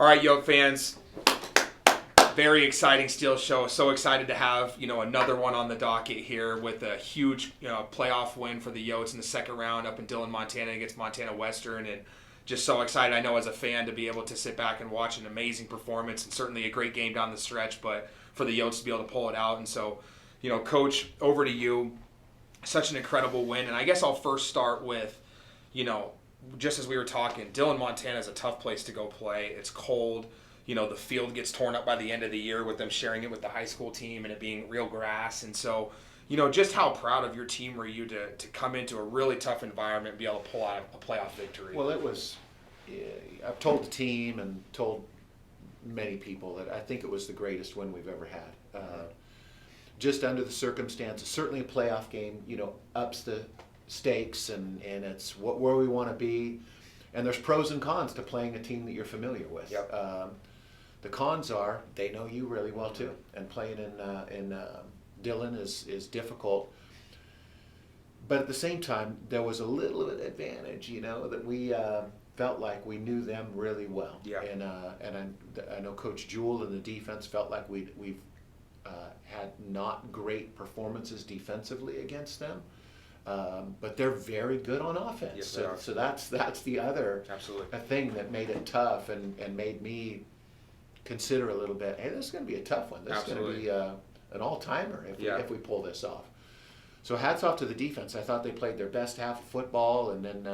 All right, Yote fans, very exciting steel show. So excited to have another one on the docket here with a huge playoff win for the Yotes in the second round up in Dillon, Montana against Montana Western, and just so excited, I know, as a fan, to be able to sit back and watch an amazing performance and certainly a great game down the stretch, but for the Yotes to be able to pull it out. And so, Coach, over to you. Such an incredible win, and I guess I'll first start with, just as we were talking, Dillon, Montana is a tough place to go play. It's cold. The field gets torn up by the end of the year with them sharing it with the high school team and it being real grass. And so, just how proud of your team were you to come into a really tough environment and be able to pull out a playoff victory? Well, I've told the team and told many people that I think it was the greatest win we've ever had. Just under the circumstances, certainly a playoff game, ups the stakes and it's where we want to be. And there's pros and cons to playing a team that you're familiar with. Yep. The cons are they know you really well too, and playing in Dillon is difficult. But at the same time, there was a little bit of advantage, that we felt like we knew them really well. Yeah. And I know Coach Jewell and the defense felt like we've had not great performances defensively against them. But they're very good on offense. Yes, they are. So that's the other Absolutely. thing that made it tough and made me consider a little bit, hey, this is going to be a tough one. This is going to be an all-timer if we pull this off. So hats off to the defense. I thought they played their best half of football, and then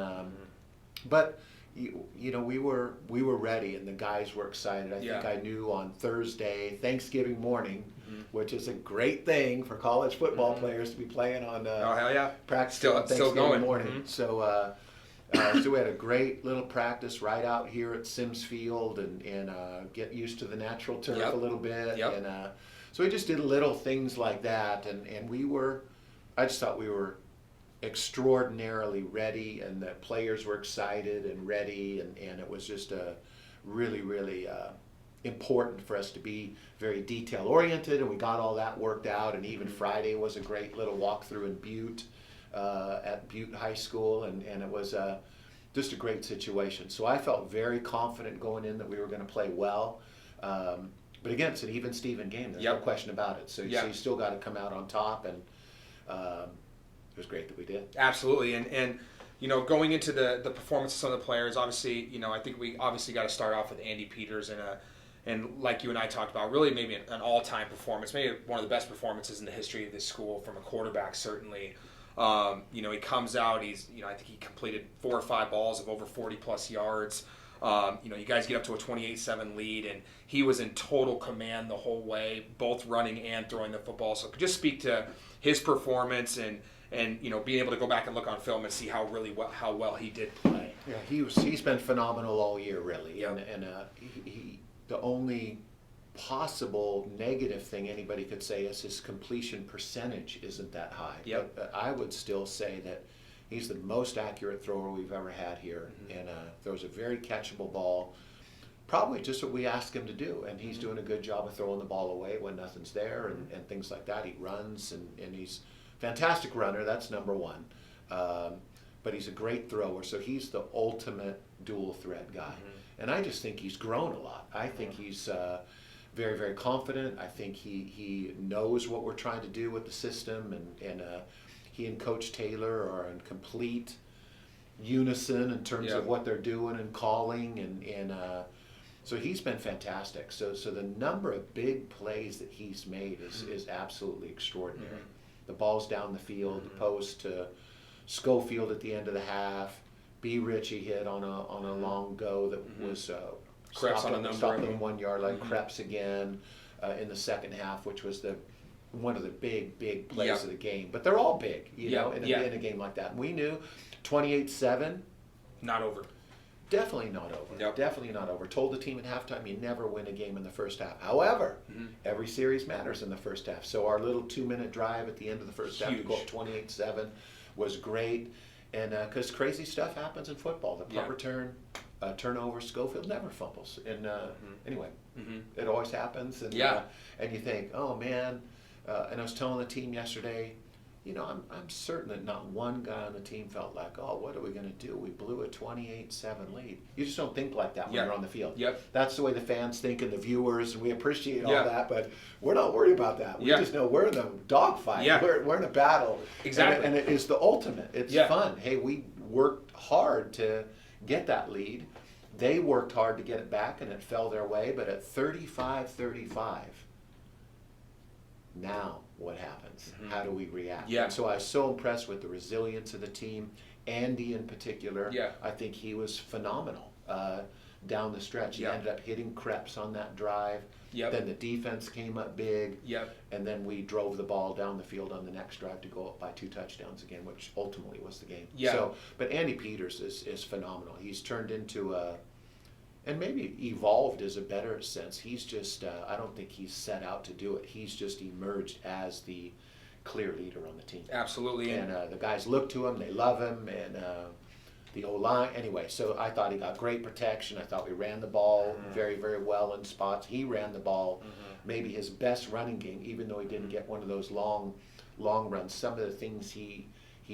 but we were ready, and the guys were excited. I think I knew on Thursday, Thanksgiving morning, which is a great thing for college football players to be playing on practice on Thanksgiving morning. So so we had a great little practice right out here at Sims Field and get used to the natural turf a little bit. Yep. And so we just did little things like that, and I just thought we were extraordinarily ready, and the players were excited and ready, and it was just a really, really important for us to be very detail oriented, and we got all that worked out. And even Friday was a great little walkthrough in Butte at Butte High School, and it was just a great situation. So I felt very confident going in that we were going to play well. But again, it's an even Steven game. There's no question about it. So you still got to come out on top, and it was great that we did. Absolutely. And going into the performance of some of the players, obviously, I think we obviously got to start off with Andy Peters and like you and I talked about, really maybe an all-time performance, maybe one of the best performances in the history of this school from a quarterback, certainly. He comes out, I think he completed 4 or 5 balls of over 40-plus yards. You guys get up to a 28-7 lead, and he was in total command the whole way, both running and throwing the football. So just speak to his performance and being able to go back and look on film and see how well he did play. Yeah, he's been phenomenal all year, really. Yep. And the only possible negative thing anybody could say is his completion percentage isn't that high. Yep. But I would still say that he's the most accurate thrower we've ever had here, and throws a very catchable ball, probably just what we ask him to do, and he's doing a good job of throwing the ball away when nothing's there and things like that. He runs, and he's a fantastic runner, that's number one, but he's a great thrower, so he's the ultimate dual threat guy. And I just think he's grown a lot. I think he's very, very confident. I think he knows what we're trying to do with the system, and he and Coach Taylor are in complete unison in terms of what they're doing and calling, and so he's been fantastic. So the number of big plays that he's made is absolutely extraordinary. The balls down the field, the post to Schofield at the end of the half, B. Ritchie hit on a long go that was Krebs on a number stopped them 1 yard line. Krebs again in the second half, which was one of the big plays of the game. But they're all big, in a game like that. And we knew 28-7. Not over. Definitely not over. Yep. Definitely not over. Told the team at halftime, you never win a game in the first half. However, every series matters in the first half. So our little 2-minute drive at the end of the first half to go up 28-7 was great. And because crazy stuff happens in football. The punt return, turnover, Schofield never fumbles. And anyway, it always happens. And you think, oh man. And I was telling the team yesterday, I'm certain that not one guy on the team felt like, oh, what are we going to do? We blew a 28-7 lead. You just don't think like that when you're on the field. Yep. That's the way the fans think and the viewers, and we appreciate all Yeah. that, but we're not worried about that. We Yeah. just know we're in a dogfight. Yeah. We're in a battle. Exactly. And it is the ultimate. It's fun. Hey, we worked hard to get that lead. They worked hard to get it back, and it fell their way, but at 35-35, now what happens? How do we react? Yeah. And so I was so impressed with the resilience of the team. Andy in particular, Yeah. I think he was phenomenal down the stretch. He Yeah. ended up hitting Krebs on that drive. Yep. Then the defense came up big. Yep. And then we drove the ball down the field on the next drive to go up by 2 touchdowns again, which ultimately was the game. Yeah. So, but Andy Peters is phenomenal. He's turned into and maybe evolved is a better sense. He's just, I don't think he's set out to do it. He's just emerged as the clear leader on the team. Absolutely. And the guys look to him, they love him, and the O-line. Anyway, so I thought he got great protection. I thought we ran the ball very, very well in spots. He ran the ball, maybe his best running game, even though he didn't get one of those long runs. Some of the things he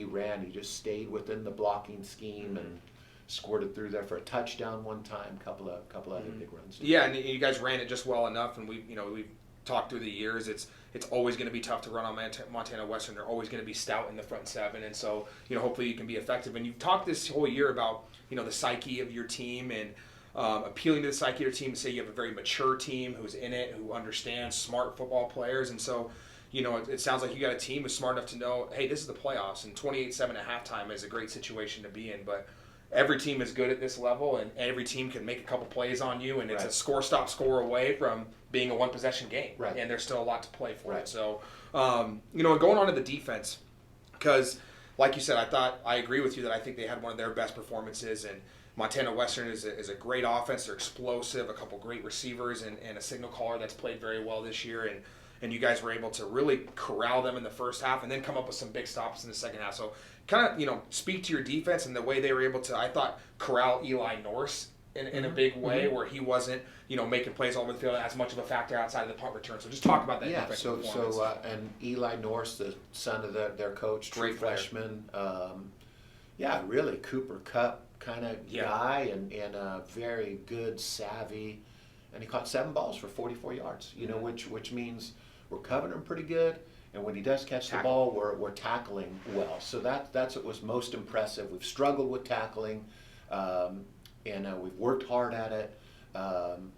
ran, he just stayed within the blocking scheme and squirted through there for a touchdown one time, couple other big runs. Yeah, and you guys ran it just well enough, and we've talked through the years. It's always going to be tough to run on Montana Western. They're always going to be stout in the front seven, and so hopefully you can be effective. And you've talked this whole year about the psyche of your team and appealing to the psyche of your team. To say you have a very mature team who's in it, who understands smart football players, and so. It sounds like you got a team who's smart enough to know, hey, this is the playoffs, and 28-7 at halftime is a great situation to be in. But every team is good at this level, and every team can make a couple plays on you, and it's a score away from being a one-possession game. Right. And there's still a lot to play for Right. it. So, and going on to the defense, because like you said, I agree with you that I think they had one of their best performances, and Montana Western is a great offense. They're explosive, a couple great receivers, and a signal caller that's played very well this year, and you guys were able to really corral them in the first half and then come up with some big stops in the second half. So kind of, speak to your defense and the way they were able to, I thought, corral Eli Norse in a big way where he wasn't, making plays all over the field as much of a factor outside of the punt return. So just talk about that defense performance. And Eli Norse, the son of their coach, true freshman, really Cooper Cup kind of guy and a very good, savvy, and he caught 7 balls for 44 yards, which means we're covering him pretty good, and when he does catch the ball, we're tackling well. So that's what was most impressive. We've struggled with tackling, and we've worked hard at it. And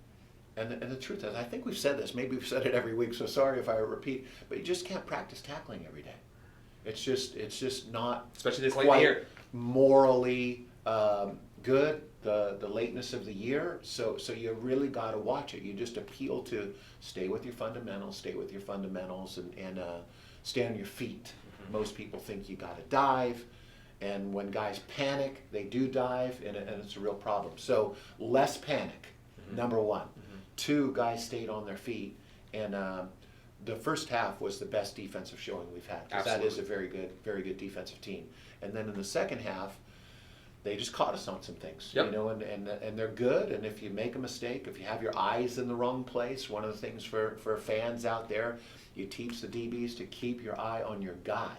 the truth is, I think we've said this. Maybe we've said it every week, so sorry if I repeat, but you just can't practice tackling every day. It's just not, especially this late in the year, morally good. The lateness of the year, so you really got to watch it. You just appeal to stay with your fundamentals, and stay on your feet. Most people think you got to dive, and when guys panic, they do dive, and it's a real problem. So less panic, number one. 2, guys stayed on their feet, and the first half was the best defensive showing we've had, because that is a very good defensive team. And then in the second half, they just caught us on some things, and they're good. And if you make a mistake, if you have your eyes in the wrong place, one of the things for fans out there, you teach the DBs to keep your eye on your guy.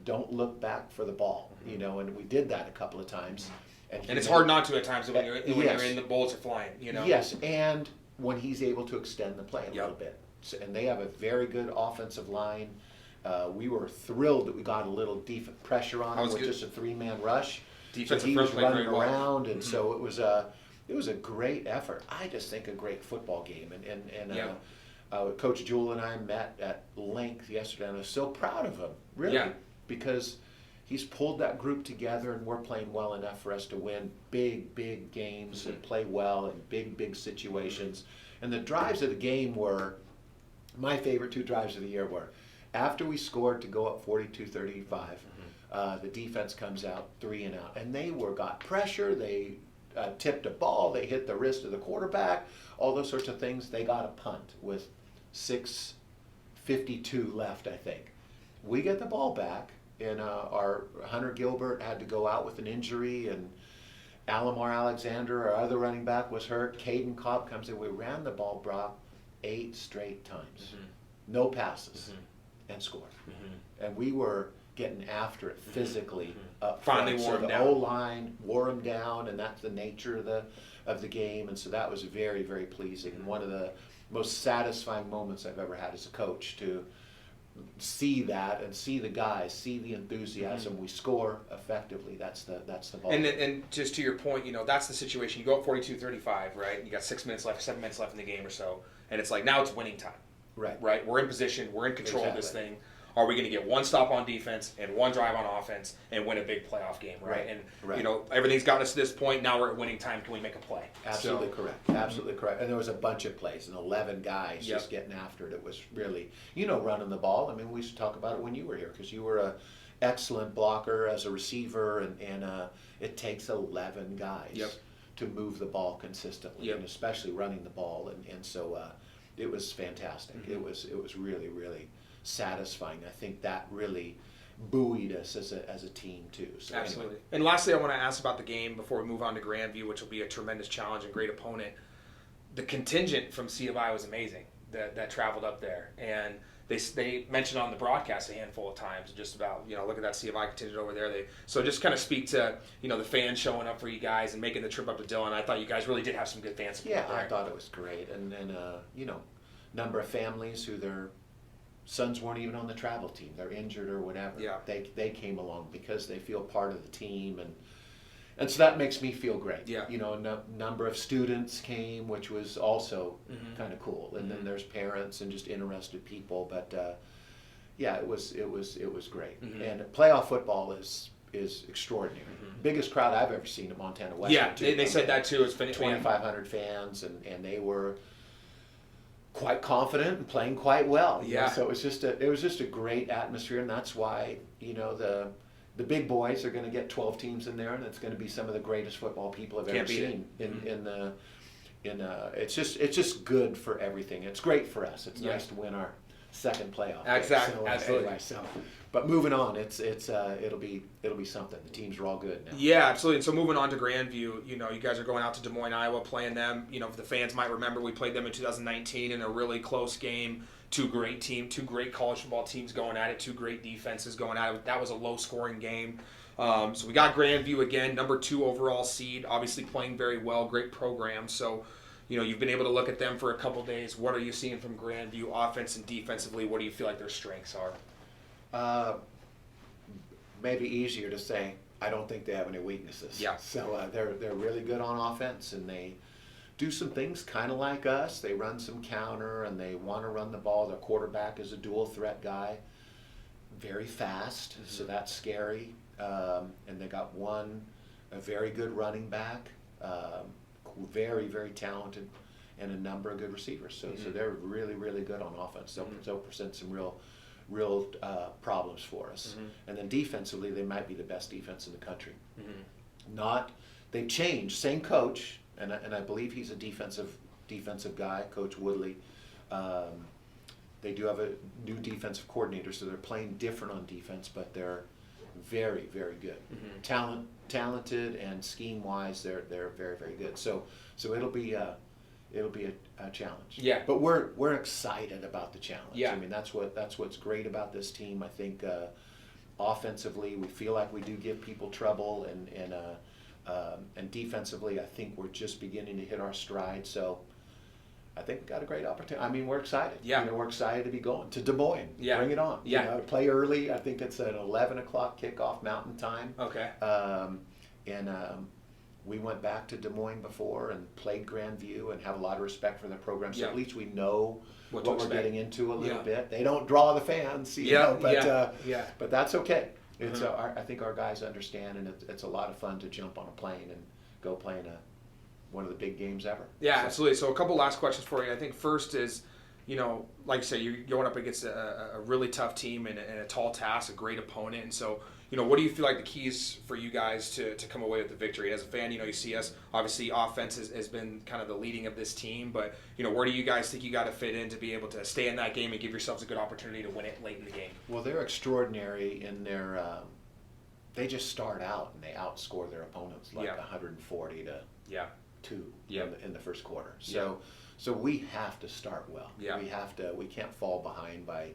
Don't look back for the ball, and we did that a couple of times. And it's hard not to at times when you're in the bullets are flying, Yes, and when he's able to extend the play a little bit. So, and they have a very good offensive line. We were thrilled that we got a little pressure on him with just a 3-man rush. So he was running around, and so it was a great effort. I just think a great football game, and Coach Jewell and I met at length yesterday, and I was so proud of him, really, because he's pulled that group together, and we're playing well enough for us to win big games and play well in big situations. And the drives of the game were my favorite 2 drives of the year. Were after we scored to go up 42-35. The defense comes out 3 and out, and they got pressure. They tipped a ball. They hit the wrist of the quarterback. All those sorts of things. They got a punt with 6:52 left, I think. We get the ball back, and our Hunter Gilbert had to go out with an injury, and Alamar Alexander, our other running back, was hurt. Caden Cobb comes in. We ran the ball, Broch, 8 straight times. No passes, and scored. And we were getting after it physically up Finally front. wore So him the down. O-line wore him down, and that's the nature of the game, and so that was very, very pleasing. And one of the most satisfying moments I've ever had as a coach, to see that and see the guys, see the enthusiasm. We score effectively. That's the ball. And just to your point, that's the situation. You go up 42-35, right? You got 6 minutes left, 7 minutes left in the game or so, and it's like now it's winning time. Right. Right? We're in position. We're in control of this thing. Are we going to get one stop on defense and one drive on offense and win a big playoff game, right? And, everything's gotten us to this point. Now we're at winning time. Can we make a play? Absolutely correct. Absolutely correct. And there was a bunch of plays, and 11 guys just getting after it. It was really, running the ball. I mean, we used to talk about it when you were here, because you were an excellent blocker as a receiver, and it takes 11 guys to move the ball consistently, and especially running the ball. And so it was fantastic. It was really, really satisfying. I think that really buoyed us as a team too. So absolutely. Anyway. And lastly, I want to ask about the game before we move on to Grandview, which will be a tremendous challenge and great opponent. The contingent from C of I was amazing that traveled up there, and they mentioned on the broadcast a handful of times just about look at that C of I contingent over there. So just kind of speak to the fans showing up for you guys and making the trip up to Dillon. I thought you guys really did have some good fan support. Yeah, there. I thought it was great, and number of families who their sons weren't even on the travel team, they're injured or whatever. Yeah. They came along because they feel part of the team, and so that makes me feel great. Yeah. A number of students came, which was also kind of cool, and then there's parents and just interested people. But it was great. And playoff football is extraordinary. Biggest crowd I've ever seen at Montana Western. Yeah, they said that too. It's 2,500 fans, and they were quite confident and playing quite well. So it was just a great atmosphere, and that's why the big boys are going to get 12 teams in there, and it's going to be some of the greatest football people I've ever seen. It's just good for everything. It's great for us. It's nice to win our second playoff. Exactly. So, Absolutely. Anyway, but moving on, it'll be something. The teams are all good now. Yeah, absolutely. And so moving on to Grandview, you guys are going out to Des Moines, Iowa, playing them. The fans might remember we played them in 2019 in a really close game. Two great college football teams going at it, two great defenses going at it. That was a low-scoring game. So we got Grandview again, number 2 overall seed, obviously playing very well, great program. So, you've been able to look at them for a couple days. What are you seeing from Grandview, offense and defensively? What do you feel like their strengths are? Maybe easier to say, I don't think they have any weaknesses. Yeah. So they're really good on offense, and they do some things kind of like us. They run some counter, and they want to run the ball. Their quarterback is a dual threat guy, very fast, so that's scary. And they got a very good running back, very, very talented, and a number of good receivers. So they're really, really good on offense. They'll present some real problems for us. And then defensively, they might be the best defense in the country. They've changed, same coach, and I believe he's a defensive guy, Coach Woodley. They do have a new defensive coordinator, so they're playing different on defense, but they're very, very good. Talented, and scheme-wise, they're very, very good. So it'll be a challenge. Yeah. But we're excited about the challenge. Yeah. I mean, that's what's great about this team. I think offensively, we feel like we do give people trouble, and defensively, I think we're just beginning to hit our stride. So I think we've got a great opportunity. I mean, we're excited. Yeah. We're excited to be going to Des Moines. Yeah. Bring it on. Yeah. Play early. I think it's an 11 o'clock kickoff Mountain Time. Okay. We went back to Des Moines before and played Grandview and have a lot of respect for their program. So Yeah. at least we know What we're getting into a little Yeah. bit. They don't draw the fans, but that's okay. It's I think our guys understand, and it's a lot of fun to jump on a plane and go play in one of the big games ever. Yeah, absolutely. So a couple last questions for you. I think first is, like you say, you're going up against a really tough team and a tall task, a great opponent. And so, what do you feel like the keys for you guys to come away with the victory? As a fan, you see us, obviously offense has been kind of the leading of this team, but, where do you guys think you got to fit in to be able to stay in that game and give yourselves a good opportunity to win it late in the game? Well, they're extraordinary in their, they just start out and they outscore their opponents like 140 to 2 in the first quarter. So we have to start well. Yeah. We can't fall behind by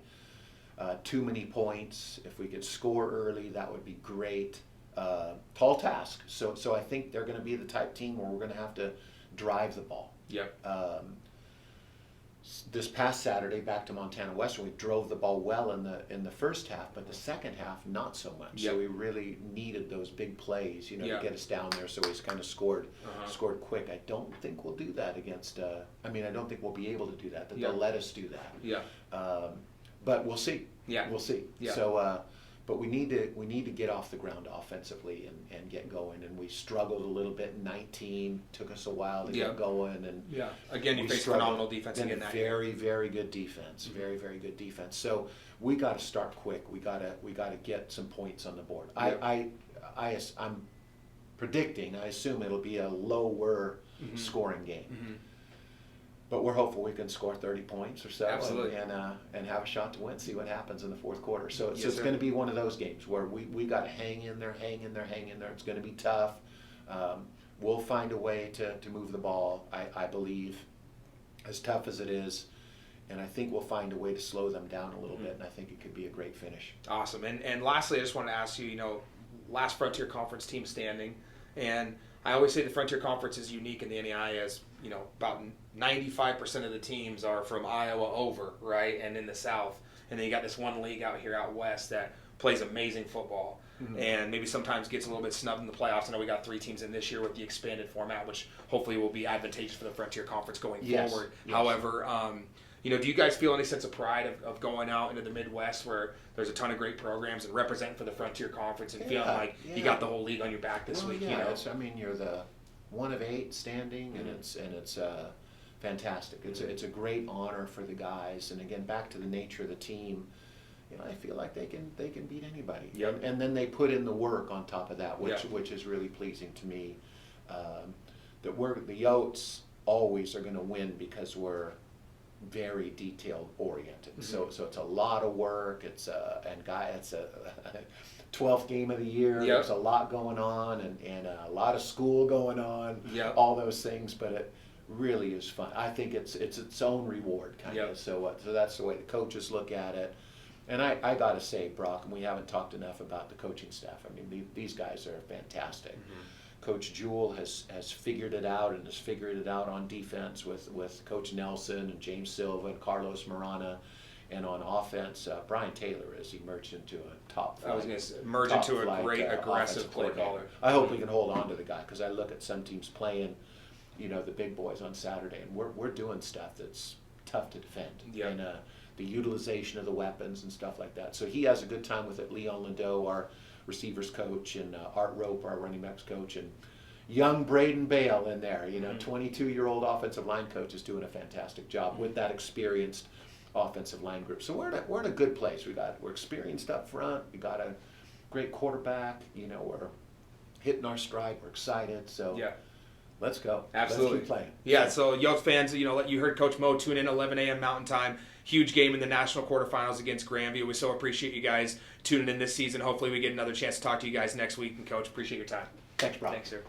too many points. If we could score early, that would be great. Tall task. So I think they're going to be the type team where we're going to have to drive the ball. Yep. This past Saturday, back to Montana Western, we drove the ball well in the first half, but the second half not so much. Yep. So we really needed those big plays, to Yep. get us down there. So we kind of scored quick. I don't think we'll do that against. I don't think we'll be able to do that. That Yep. they'll let us do that. Yeah. But we'll see. Yeah. We'll see. Yeah. So, but we need to get off the ground offensively and get going. And we struggled a little bit in 19. Took us a while to Yeah. get going. And Yeah. Again, you we face struggled. phenomenal defense And again that very, very good defense. Very, very good defense. So we got to start quick. We got to get some points on the board. Yeah. I'm predicting. I assume it'll be a lower scoring game. Mm-hmm. But we're hopeful we can score 30 points or so, Absolutely. and have a shot to win. See what happens in the fourth quarter. So Yes, it's sir. going to be one of those games where we got to hang in there. It's going to be tough. We'll find a way to move the ball. I believe, as tough as it is, and I think we'll find a way to slow them down a little bit. And I think it could be a great finish. Awesome. And lastly, I just want to ask you, last Frontier Conference team standing, and I always say the Frontier Conference is unique in the NAIA as, about 95% of the teams are from Iowa over, right, and in the South. And then you got this one league out here out west that plays amazing football and maybe sometimes gets a little bit snubbed in the playoffs. I know we got 3 teams in this year with the expanded format, which hopefully will be advantageous for the Frontier Conference going forward. Yes. However, do you guys feel any sense of pride of going out into the Midwest where there's a ton of great programs and representing for the Frontier Conference and feeling like you got the whole league on your back this week? Yeah, you're the 1 of 8 standing, and it's fantastic. It's a great honor for the guys, and again, back to the nature of the team. I feel like they can beat anybody. Yep. And then they put in the work on top of that, Yep. which is really pleasing to me. The Yotes always are going to win because we're very detailed oriented. So it's a lot of work. It's a 12th game of the year. Yep. There's a lot going on and a lot of school going on. Yep. All those things, but it really is fun. I think it's its own reward kind of. Yep. So that's the way the coaches look at it. And I got to say, Broch, and we haven't talked enough about the coaching staff. These guys are fantastic. Coach Jewell has figured it out and has figured it out on defense with Coach Nelson and James Silva and Carlos Marana. And on offense, Brian Taylor has emerged into a top flight. I was going to merge into a great aggressive play caller. I hope we can hold on to the guy because I look at some teams playing, the big boys on Saturday, and we're doing stuff that's tough to defend. Yeah. And the utilization of the weapons and stuff like that. So he has a good time with it. Leon Lindo, our receivers coach, and Art Rope, our running backs coach, and young Braden Bale in there. 22-year-old offensive line coach is doing a fantastic job with that experienced offensive line group. So we're in a good place. We're experienced up front. We got a great quarterback. We're hitting our stride. We're excited. So yeah. Let's go. Absolutely. Let's keep playing. Yeah, so Yotes fans, you heard Coach Mo tune in 11 a.m. Mountain Time. Huge game in the national quarterfinals against Grandview. We so appreciate you guys tuning in this season. Hopefully we get another chance to talk to you guys next week. And Coach, appreciate your time. Thanks, Brock. Thanks, sir.